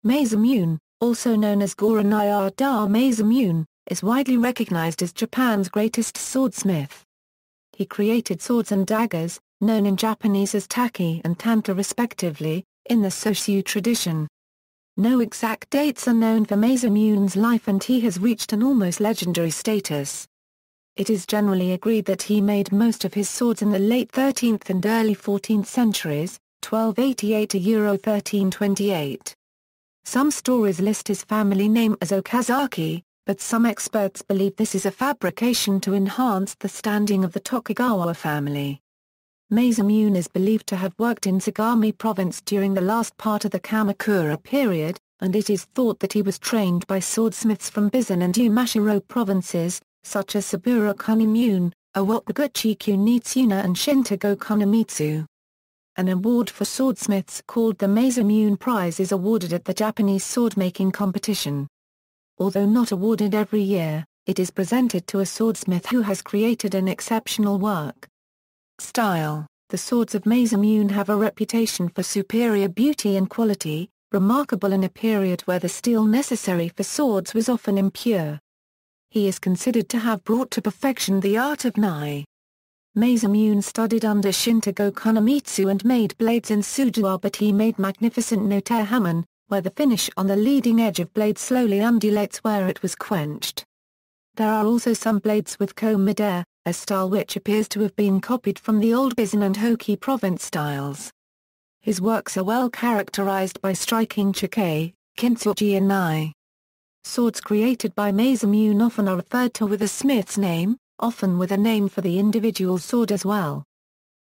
Masamune, also known as Gorō Nyūdō Masamune, is widely recognized as Japan's greatest swordsmith. He created swords and daggers, known in Japanese as tachi and tantō respectively, in the Soshu tradition. No exact dates are known for Masamune's life, and he has reached an almost legendary status. It is generally agreed that he made most of his swords in the late 13th and early 14th centuries, 1288 to 1328. Some stories list his family name as Okazaki, but some experts believe this is a fabrication to enhance the standing of the Tokugawa family. Masamune is believed to have worked in Sagami Province during the last part of the Kamakura period, and it is thought that he was trained by swordsmiths from Bizen and Yamashiro provinces, such as Saburo Kunimune, Awataguchi Kunitsuna and Shintōgo Kunimitsu. An award for swordsmiths called the Masamune Prize is awarded at the Japanese sword-making competition. Although not awarded every year, it is presented to a swordsmith who has created an exceptional work. Style: the swords of Masamune have a reputation for superior beauty and quality, remarkable in a period where the steel necessary for swords was often impure. He is considered to have brought to perfection the art of nai. Masamune studied under Shintōgo Kunimitsu and made blades in Sujiwa, but he made magnificent no-tear hamon, where the finish on the leading edge of blade slowly undulates where it was quenched. There are also some blades with ko-mide, a style which appears to have been copied from the old Bizen and Hoki province styles. His works are well characterized by striking chikei, kintsugi and nai. Swords created by Masamune often are referred to with a smith's name, often with a name for the individual sword as well.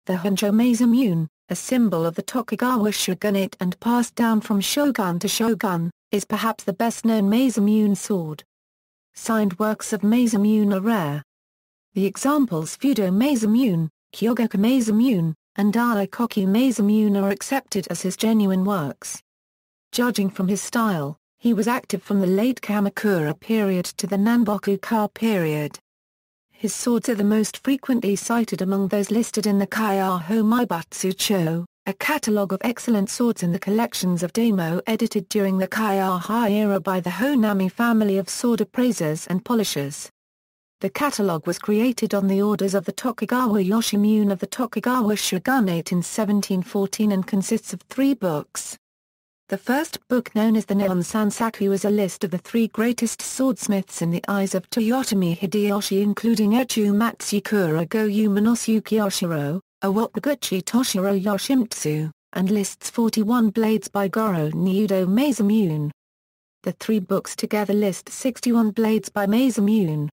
The Honjo Masamune, a symbol of the Tokugawa shogunate and passed down from shogun to shogun, is perhaps the best-known Masamune sword. Signed works of Masamune are rare. The examples Fudo Masamune, Kyogoku Masamune, and Daikoku Masamune are accepted as his genuine works. Judging from his style, he was active from the late Kamakura period to the Nanboku-ka period. His swords are the most frequently cited among those listed in the Kaiho Maibatsu Cho, a catalogue of excellent swords in the collections of daimyo edited during the Kaiho era by the Honami family of sword appraisers and polishers. The catalogue was created on the orders of the Tokugawa Yoshimune of the Tokugawa shogunate in 1714 and consists of 3 books. The first book, known as the Nihon Sansaku, is a list of the 3 greatest swordsmiths in the eyes of Toyotomi Hideyoshi, including Echu Matsukura Goyu Minosuke Yoshiro, Awataguchi Toshiro Yoshimitsu, and lists 41 blades by Gorō Nyūdō Masamune. The 3 books together list 61 blades by Masamune.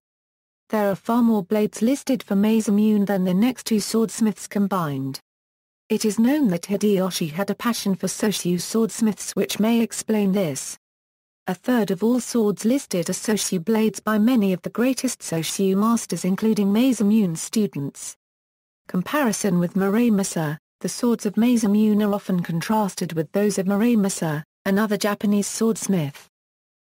There are far more blades listed for Masamune than the next 2 swordsmiths combined. It is known that Hideyoshi had a passion for Soshu swordsmiths, which may explain this. A third of all swords listed are Soshu blades by many of the greatest Soshu masters, including Masamune's students. Comparison with Muramasa: the swords of Masamune are often contrasted with those of Muramasa, another Japanese swordsmith.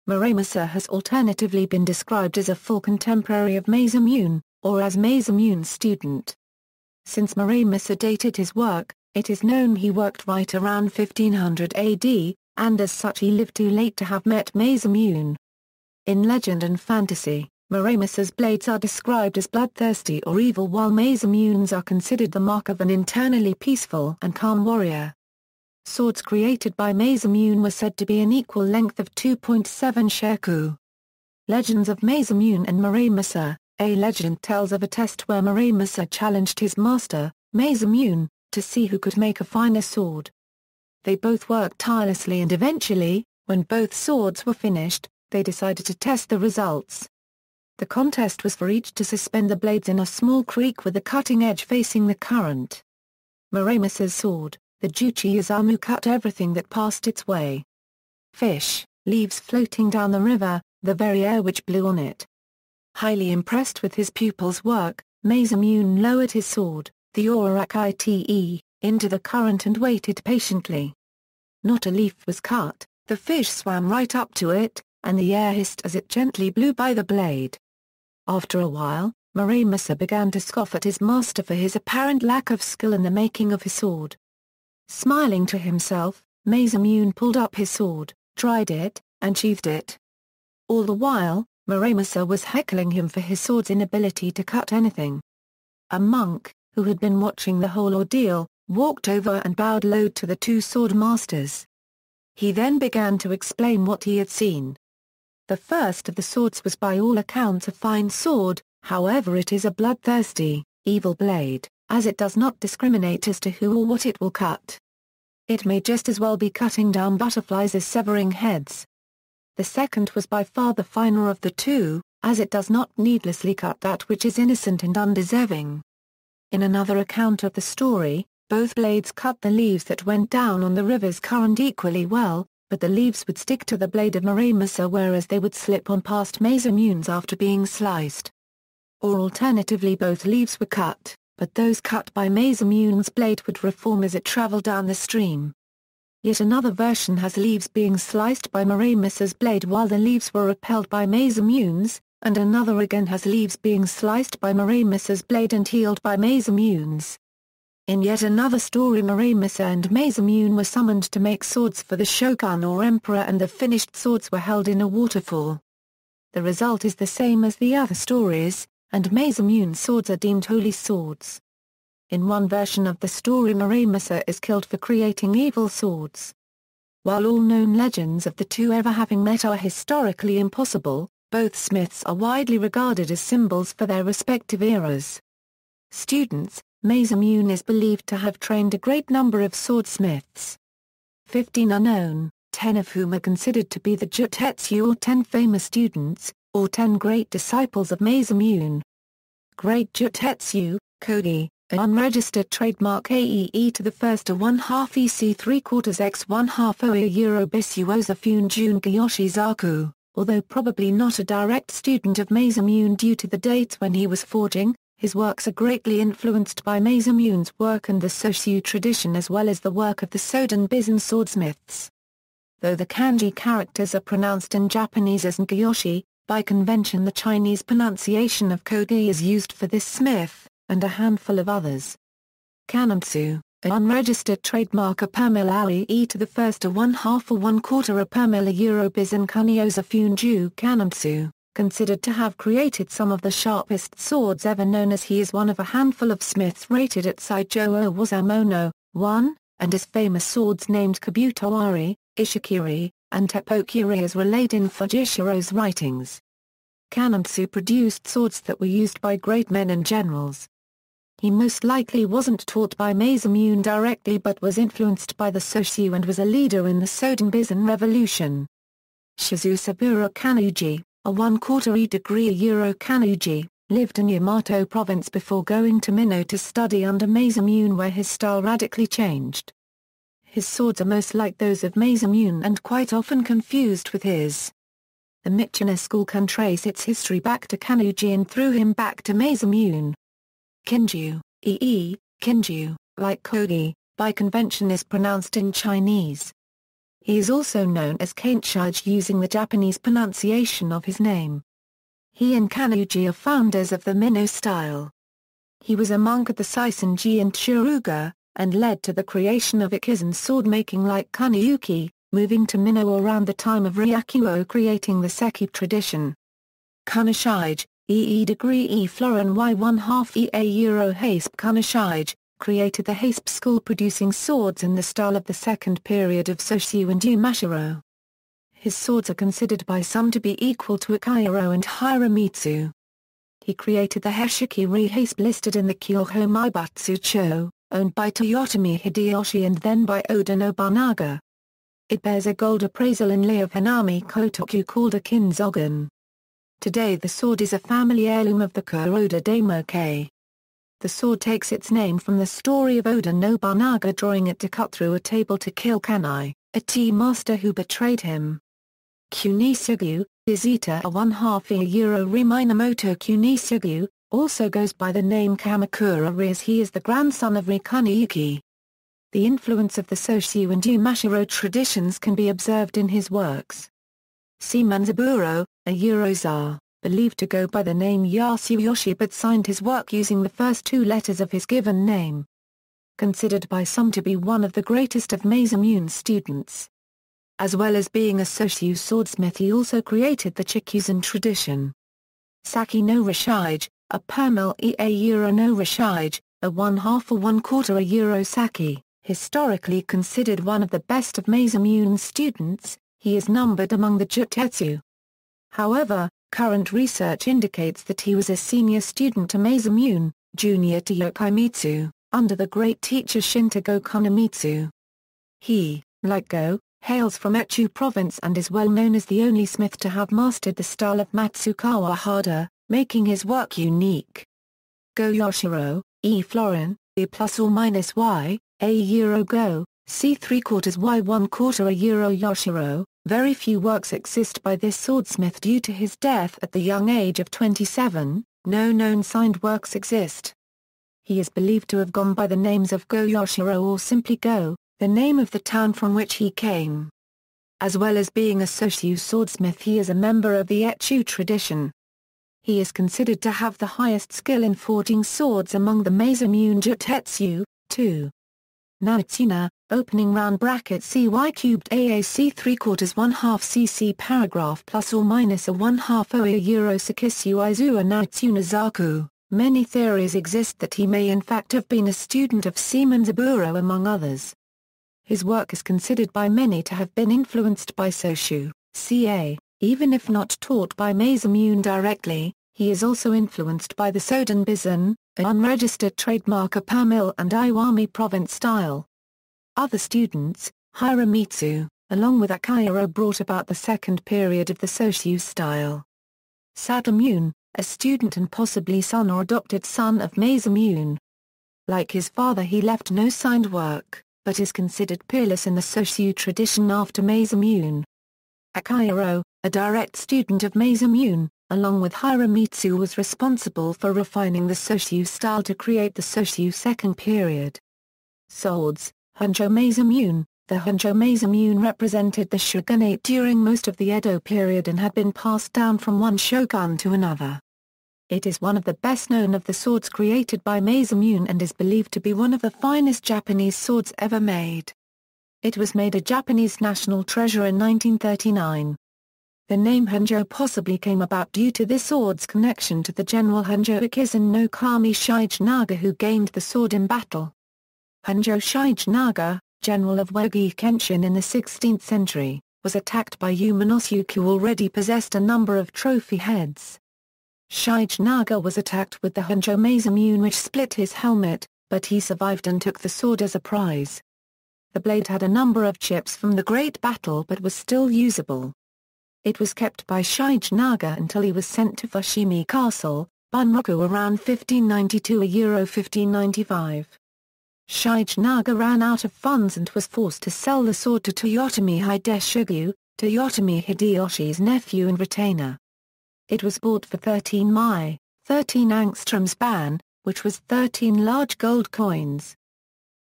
Muramasa has alternatively been described as a full contemporary of Masamune, or as Masamune's student. Since Muramasa dated his work, it is known he worked right around 1500 AD, and as such he lived too late to have met Masamune. In legend and fantasy, Muramasa's blades are described as bloodthirsty or evil, while Masamune's are considered the mark of an internally peaceful and calm warrior. Swords created by Masamune were said to be an equal length of 2.7 sheku. Legends of Masamune and Muramasa: a legend tells of a test where Muramasa challenged his master, Masamune, to see who could make a finer sword. They both worked tirelessly, and eventually, when both swords were finished, they decided to test the results. The contest was for each to suspend the blades in a small creek with the cutting edge facing the current. Muramasa's sword, the Juchi Yazamu, cut everything that passed its way. Fish, leaves floating down the river, the very air which blew on it. Highly impressed with his pupil's work, Masamune lowered his sword, the Orakite, into the current and waited patiently. Not a leaf was cut, the fish swam right up to it, and the air hissed as it gently blew by the blade. After a while, Muramasa began to scoff at his master for his apparent lack of skill in the making of his sword. Smiling to himself, Masamune pulled up his sword, dried it, and sheathed it. All the while, Muramasa was heckling him for his sword's inability to cut anything. A monk, who had been watching the whole ordeal, walked over and bowed low to the two sword masters. He then began to explain what he had seen. The first of the swords was by all accounts a fine sword, however it is a bloodthirsty, evil blade, as it does not discriminate as to who or what it will cut. It may just as well be cutting down butterflies as severing heads. The second was by far the finer of the two, as it does not needlessly cut that which is innocent and undeserving. In another account of the story, both blades cut the leaves that went down on the river's current equally well, but the leaves would stick to the blade of Muramasa whereas they would slip on past Masamune's after being sliced. Or alternatively both leaves were cut, but those cut by Masamune's blade would reform as it traveled down the stream. Yet another version has leaves being sliced by Muramasa's blade while the leaves were repelled by Masamune's, and another again has leaves being sliced by Muramasa's blade and healed by Masamune's. In yet another story Muramasa and Masamune were summoned to make swords for the shogun or emperor and the finished swords were held in a waterfall. The result is the same as the other stories, and Masamune's swords are deemed holy swords. In one version of the story Muramasa is killed for creating evil swords. While all known legends of the two ever having met are historically impossible, both smiths are widely regarded as symbols for their respective eras. Students, Masamune is believed to have trained a great number of swordsmiths. 15 are known, 10 of whom are considered to be the Jutetsu or 10 famous students, or 10 great disciples of Masamune. Great Jutetsu, Kogi, an unregistered trademark AEE to the first to 1/2 EC 3/4 x 1/2 OE Euro bis Uoza Funjun Gyoshi Zaku, although probably not a direct student of Masamune due to the dates when he was forging, his works are greatly influenced by Masamune's work and the Soshu tradition as well as the work of the Soden Bizen swordsmiths. Though the kanji characters are pronounced in Japanese as Ngyoshi, by convention the Chinese pronunciation of Kogi is used for this smith, and a handful of others. Kunimitsu, an unregistered trademark a per mil AE to the first to 1/2 or 1/4 a per mil Euro Bizen Kunioza Funju Kunimitsu, considered to have created some of the sharpest swords ever known as he is one of a handful of smiths rated at Saijo Wazamono, 1, and his famous swords named Kabutowari, Ishikiri, and Teppokiri as relayed in Fujishiro's writings. Kunimitsu produced swords that were used by great men and generals. He most likely wasn't taught by Masamune directly but was influenced by the Soshu and was a leader in the Soden Bizen Revolution. Shizu Saburo Kanuji, a 1/4 degree Euro Kanuji, lived in Yamato Province before going to Mino to study under Masamune where his style radically changed. His swords are most like those of Masamune and quite often confused with his. The Michina school can trace its history back to Kanuji and through him back to Masamune. Kinju, Kinju, like Kogi, by convention is pronounced in Chinese. He is also known as Kainshiji using the Japanese pronunciation of his name. He and Kanuji are founders of the Mino style. He was a monk at the Seisenji and Tsuruga, and led to the creation of Ikizan sword-making like Kuniyuki, moving to Mino around the time of Ryakuo creating the Seki tradition. Kunishige, degree E Florin Y 1/2 EA Euro Haspe Kunishige, created the Haspe school producing swords in the style of the second period of Soshu and Yamashiro. His swords are considered by some to be equal to Akiro and Hiramitsu. He created the Heshikiri Haspe listed in the Kyoho Maibatsu Cho, owned by Toyotomi Hideyoshi and then by Oda Nobunaga. It bears a gold appraisal inlay of Hanami Kotoku called a kinzogan. Today the sword is a family heirloom of the Kuroda Daimoke. The sword takes its name from the story of Oda Nobunaga drawing it to cut through a table to kill Kanai, a tea master who betrayed him. Kunisugu, Izita a 1/2 Euro Minamoto Kunisugu, also goes by the name Kamakura as he is the grandson of Rikuniyuki. The influence of the Soshu and Yamashiro traditions can be observed in his works. Saburo, a Eurozar, believed to go by the name Yasuyoshi but signed his work using the first two letters of his given name. Considered by some to be one of the greatest of Masamune's students. As well as being a Soshu swordsmith, he also created the Chikuzan tradition. Saki no Rishige, a permil a euro no Rishige, a 1/2 or 1/4 a euro saki, historically considered one of the best of Masamune's students, he is numbered among the Jutetsu. However, current research indicates that he was a senior student to Masamune, junior to Yokomitsu, under the great teacher Shintōgo Kunimitsu. He, like Go, hails from Echu Province and is well known as the only smith to have mastered the style of Matsukawa Hada, making his work unique. Go Yoshiro, E florin, E plus or minus Y, a euro Go, C 3/4 Y 1/4 a euro Yoshiro. Very few works exist by this swordsmith due to his death at the young age of 27, no known signed works exist. He is believed to have gone by the names of Go Yoshiro or simply Go, the name of the town from which he came. As well as being a Soshu swordsmith, he is a member of the Echu tradition. He is considered to have the highest skill in forging swords among the Masamune Jutetsu, too. Natsuna, opening round bracket CY cubed AAC 3/4 1/2 CC paragraph plus or minus a 1/2 OA euro Sakisu Izu Natsuna Zaku. Many theories exist that he may in fact have been a student of Seaman Saburo among others. His work is considered by many to have been influenced by Soshu, ca. Even if not taught by Masamune directly, he is also influenced by the Soden Bizen, an unregistered trademark of permil and Iwami Province style. Other students, Hiramitsu, along with Akihiro, brought about the second period of the Soshu style. Sagamune, a student and possibly son or adopted son of Masamune. Like his father, he left no signed work, but is considered peerless in the Soshu tradition after Masamune. Akihiro, a direct student of Masamune, along with Hiramitsu, was responsible for refining the Soshu style to create the Soshu second period. Swords, Honjo Masamune. The Honjo Masamune represented the shogunate during most of the Edo period and had been passed down from one shogun to another. It is one of the best known of the swords created by Masamune and is believed to be one of the finest Japanese swords ever made. It was made a Japanese national treasure in 1939. The name Honjo possibly came about due to this sword's connection to the general Honjo Ikizan no Kami Shigenaga, who gained the sword in battle. Honjo Shigenaga, general of Wegi Kenshin in the 16th century, was attacked by Ieyasu who already possessed a number of trophy heads. Shigenaga was attacked with the Honjo Masamune, which split his helmet, but he survived and took the sword as a prize. The blade had a number of chips from the Great Battle but was still usable. It was kept by Shigenaga until he was sent to Fushimi Castle, Bunroku, around 1592 euro 1595. Shigenaga ran out of funds and was forced to sell the sword to Toyotomi Hideshugu, Toyotomi Hideyoshi's nephew and retainer. It was bought for 13 mai, 13 angstroms ban, which was 13 large gold coins.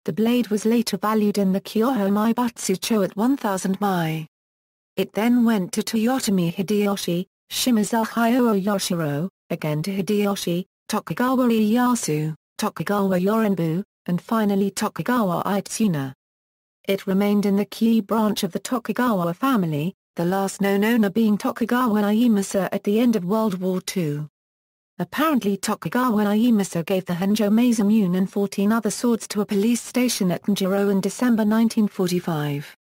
The blade was later valued in the Kyoho Maibutsucho at 1,000 mai. It then went to Toyotomi Hideyoshi, Shimazu Hyo Yoshiro, again to Hideyoshi, Tokugawa Ieyasu, Tokugawa Yorenbu, and finally Tokugawa Itsuna. It remained in the Kii branch of the Tokugawa family, the last known owner being Tokugawa Ieyasu at the end of World War II. Apparently Tokugawa Ieyasu gave the Honjo Masamune and 14 other swords to a police station at Njiro in December 1945.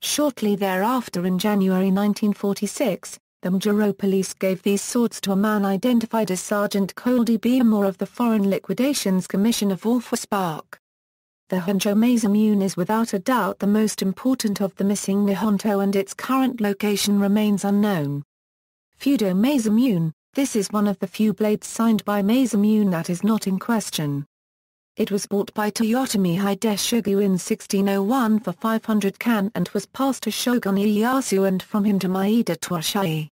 Shortly thereafter, in January 1946, the Njiro police gave these swords to a man identified as Sergeant Coldy Beamore of the Foreign Liquidations Commission of Spark. The Honjo Masamune is without a doubt the most important of the missing Nihonto, and its current location remains unknown. Fudo Masamune. This is one of the few blades signed by Masamune that is not in question. It was bought by Toyotomi Hideshugu in 1601 for 500 kan and was passed to Shogun Ieyasu and from him to Maeda Toshii.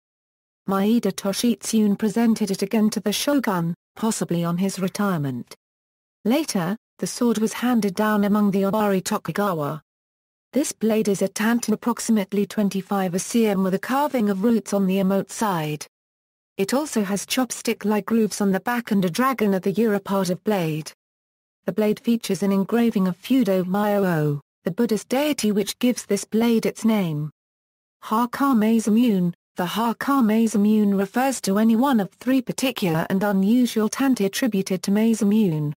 Maeda Toshitsune presented it again to the shogun, possibly on his retirement. Later, the sword was handed down among the Owari Tokugawa. This blade is a tantō approximately 25 cm with a carving of roots on the emote side. It also has chopstick-like grooves on the back and a dragon at the Ura part of blade. The blade features an engraving of Fudo Myō, the Buddhist deity which gives this blade its name. Haka Masamune. The Haka Masamune refers to any one of three particular and unusual tantō attributed to Masamune.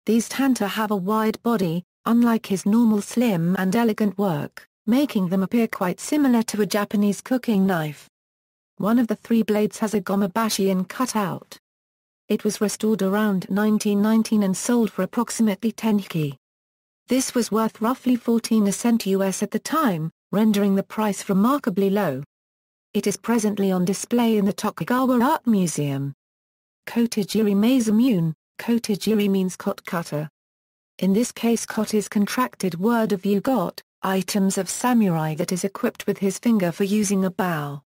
These tantō have a wide body, unlike his normal slim and elegant work, making them appear quite similar to a Japanese cooking knife. One of the three blades has a gomabashi in cutout. It was restored around 1919 and sold for approximately 10 yen. This was worth roughly 14 cents US at the time, rendering the price remarkably low. It is presently on display in the Tokugawa Art Museum. Kotajiri Masamune. Kotajiri means cot cutter. In this case cot is contracted word of yugot, items of samurai that is equipped with his finger for using a bow.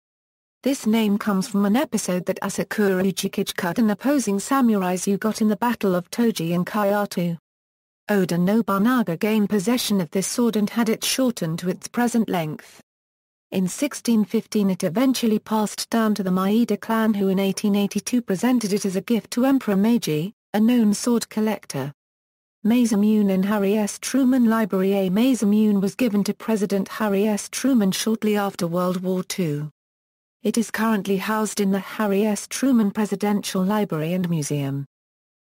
This name comes from an episode that Asakura Ujikage cut an opposing samurai's yugot in the Battle of Toji in Kyoto. Oda Nobunaga gained possession of this sword and had it shortened to its present length. In 1615 it eventually passed down to the Maeda clan, who in 1882 presented it as a gift to Emperor Meiji, a known sword collector. Masamune in Harry S. Truman Library. A Masamune was given to President Harry S. Truman shortly after World War II. It is currently housed in the Harry S. Truman Presidential Library and Museum.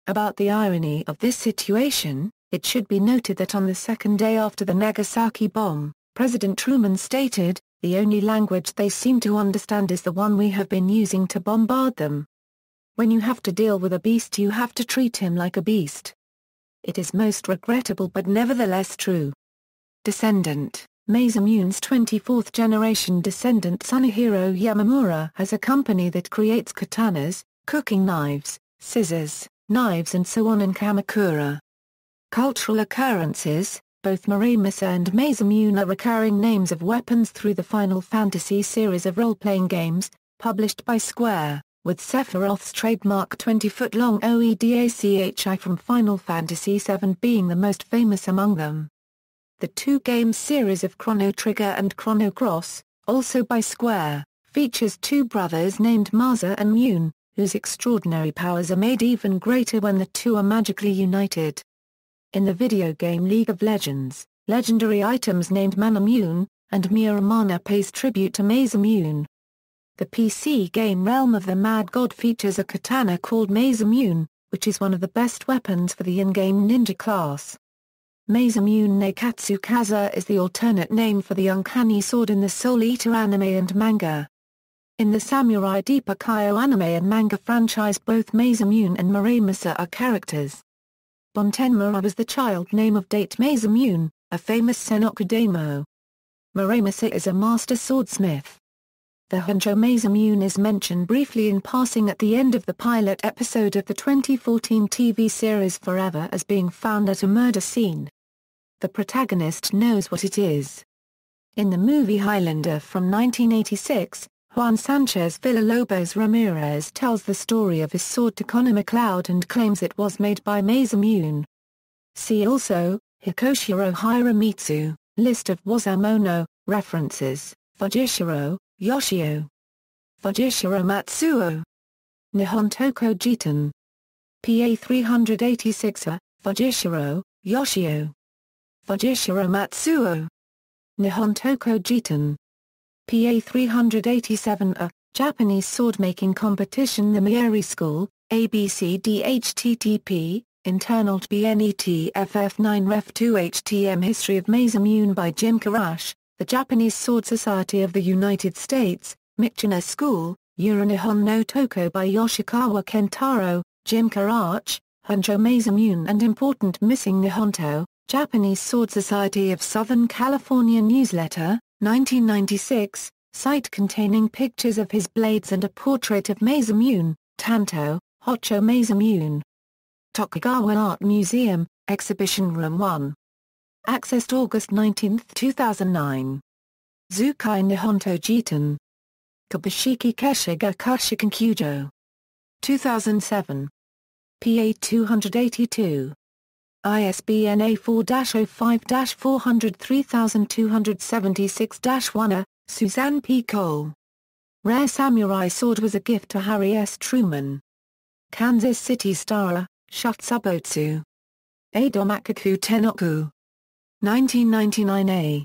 About the irony of this situation, it should be noted that on the second day after the Nagasaki bomb, President Truman stated, "The only language they seem to understand is the one we have been using to bombard them. When you have to deal with a beast, you have to treat him like a beast." It is most regrettable but nevertheless true. Descendant. Masamune's 24th generation descendant Tsunehiro Yamamura has a company that creates katanas, cooking knives, scissors, knives and so on in Kamakura. Cultural occurrences. Both Muramasa and Masamune are recurring names of weapons through the Final Fantasy series of role-playing games, published by Square, with Sephiroth's trademark 20-foot-long OEDACHI from Final Fantasy VII being the most famous among them. The two-game series of Chrono Trigger and Chrono Cross, also by Square, features two brothers named Masa and Mune, whose extraordinary powers are made even greater when the two are magically united. In the video game League of Legends, legendary items named Manamune, and Muramasa pays tribute to Masamune. The PC game Realm of the Mad God features a katana called Masamune, which is one of the best weapons for the in-game ninja class. Masamune Neikatsu Kaza is the alternate name for the uncanny sword in the Soul Eater anime and manga. In the Samurai Deeper Kyo anime and manga franchise, both Masamune and Muramasa are characters. Bontenmura was the child name of Date Masamune, a famous Sengoku daimyo. Muramasa is a master swordsmith. The Honjo Masamune is mentioned briefly in passing at the end of the pilot episode of the 2014 TV series Forever as being found at a murder scene. The protagonist knows what it is. In the movie Highlander from 1986, Juan Sanchez Villalobos Ramirez tells the story of his sword to Connor MacLeod and claims it was made by Masamune. See also, Hikoshiro Hiramitsu, List of Wasamono, references, Fujishiro, Yoshio. Fujishiro Matsuo. Nihon Toko Jitan. PA 386 Fujishiro, Yoshio. Fujishiro Matsuo. Nihon Toko Jitan. PA 387 Japanese sword-making competition. The Mieri School, ABCD internal BNETFF9 Ref 2 HTM History of Masamune by Jim Karash, The Japanese Sword Society of the United States, Michina School, Uranihon no Toko by Yoshikawa Kentaro, Jim Karash, Honjo Masamune and Important Missing Nihonto, Japanese Sword Society of Southern California Newsletter, 1996, site containing pictures of his blades and a portrait of Masamune, Tantō, Honjo Masamune. Tokugawa Art Museum, Exhibition Room 1. Accessed August 19, 2009. Zukai Nihonto Jitan. Kabushiki Keshiga Kashikan Kyujo. 2007. PA 282. ISBN A4-05-403276-1 Suzanne P. Cole. Rare Samurai Sword was a gift to Harry S. Truman. Kansas City Star, Shutsubotsu. Eido Makaku Tenoku. 1999a.